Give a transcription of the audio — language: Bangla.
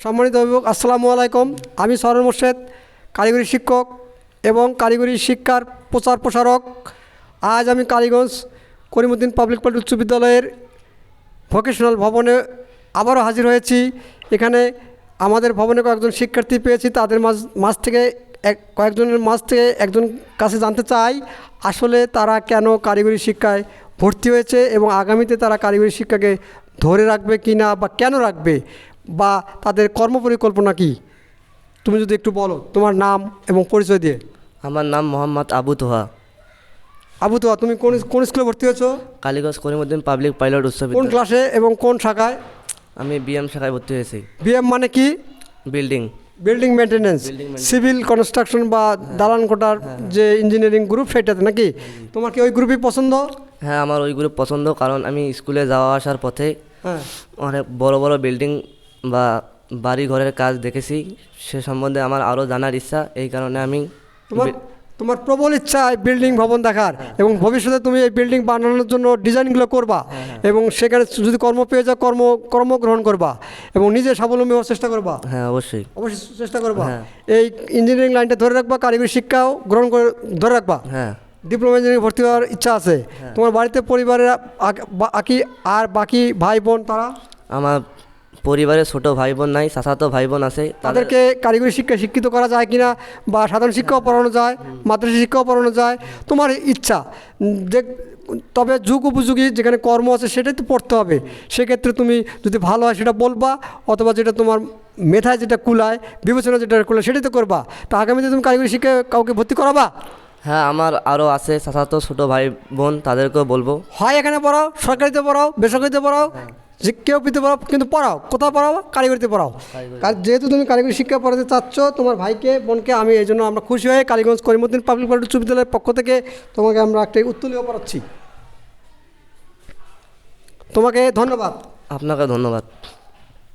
সম্মানিত অভিভাবক, আসসালামু আলাইকুম। আমি সরোয়ার মোর্শেদ, কারিগরি শিক্ষক এবং কারিগরি শিক্ষার প্রচার প্রসারক। আজ আমি কালীগঞ্জ করিমউদ্দিন পাবলিক প্রাইভেট উচ্চ বিদ্যালয়ের ভোকেশনাল ভবনে আবারও হাজির হয়েছি। এখানে আমাদের ভবনে কয়েকজন শিক্ষার্থী পেয়েছি, তাদের মাঝ থেকে কয়েকজনের মাঝ থেকে একজন কাছে জানতে চাই আসলে তারা কেন কারিগরি শিক্ষায় ভর্তি হয়েছে এবং আগামীতে তারা কারিগরি শিক্ষাকে ধরে রাখবে কি না বা কেন রাখবে বা তাদের কর্মপরিকল্পনা কী। তুমি যদি একটু বলো তোমার নাম এবং পরিচয় দিয়ে। আমার নাম মোহাম্মদ আবু তোহা। আবু তোহা, তুমি কোন স্কুলে ভর্তি হয়েছো? কালীগঞ্জ করিমউদ্দিন পাবলিক পাইলট উচ্চ কোন বিদ্যালয়। ক্লাসে এবং কোন শাখায়? আমি বিএম শাখায় ভর্তি হয়েছি। বিএম মানে কি? বিল্ডিং মেনটেন্যান্স, সিভিল কনস্ট্রাকশন বা দালান কোটার যে ইঞ্জিনিয়ারিং গ্রুপ, সেটাতে নাকি? তোমার কি ওই গ্রুপই পছন্দ? হ্যাঁ, আমার ওই গ্রুপ পছন্দ, কারণ আমি স্কুলে যাওয়া আসার পথে অনেক বড় বড় বিল্ডিং বা বাড়ি ঘরের কাজ দেখেছি। সে সম্বন্ধে আমার আরও জানার ইচ্ছা, এই কারণে আমি তোমার প্রবল ইচ্ছা এই বিল্ডিং ভবন দেখার এবং ভবিষ্যতে তুমি এই বিল্ডিং বানানোর জন্য ডিজাইনগুলো করবা এবং সেখানে যদি কর্ম পেয়ে যাও কর্মগ্রহণ করবা এবং নিজে স্বাবলম্বী হওয়ার চেষ্টা করবা। হ্যাঁ, অবশ্যই চেষ্টা করবা। এই ইঞ্জিনিয়ারিং লাইনটা ধরে রাখবা, কারিগরি শিক্ষাও গ্রহণ করে ধরে রাখবা। হ্যাঁ, ডিপ্লোমা ইঞ্জিনিয়ারিং ভর্তি হওয়ার ইচ্ছা আছে। তোমার বাড়িতে পরিবারের আর বাকি ভাই বোন তারা? আমার পরিবারে ছোট ভাই বোন নাই, চাচাতো ভাই বোন আছে। তাদেরকে কারিগরি শিক্ষায় শিক্ষিত করা যায় কিনা বা সাধারণ শিক্ষাও পড়ানো যায়, মাদ্রাসা শিক্ষাও পড়ানো যায়, তোমার ইচ্ছা। তবে যুগ উপযোগী যেখানে কর্ম আছে সেটাই তো পড়তে হবে। সেক্ষেত্রে তুমি যদি ভালো হয় সেটা বলবা, অথবা যেটা তোমার মেধায় যেটা কুলায়, বিবেচনা যেটা কুলায় সেটাই তো করবা। তা আগামীতে তুমি কারিগরি শিক্ষায় কাউকে ভর্তি করাবা? হ্যাঁ, আমার আরও আছে চাচাতো ছোট ভাই বোন, তাদেরকেও বলবো। হয় এখানে পড়াও, সরকারিতে পড়াও, বেসরকারিতে পড়াও, যে কেউ পেতে পড়াও, কিন্তু পড়াও। কোথাও পড়াও? কারিগরিতে পড়াও। যেহেতু তুমি কারিগরি শিক্ষা পড়াতে চাচ্ছ তোমার ভাইকে বোনকে, আমি এই জন্য আমরা খুশি হয়ে কালীগঞ্জ করিমউদ্দিন পাবলিক প্রাইভেট উচ্চ বিদ্যালয়ের পক্ষ থেকে তোমাকে আমরা একটা উত্তোলীয় পড়াচ্ছি। তোমাকে ধন্যবাদ। আপনাকে ধন্যবাদ।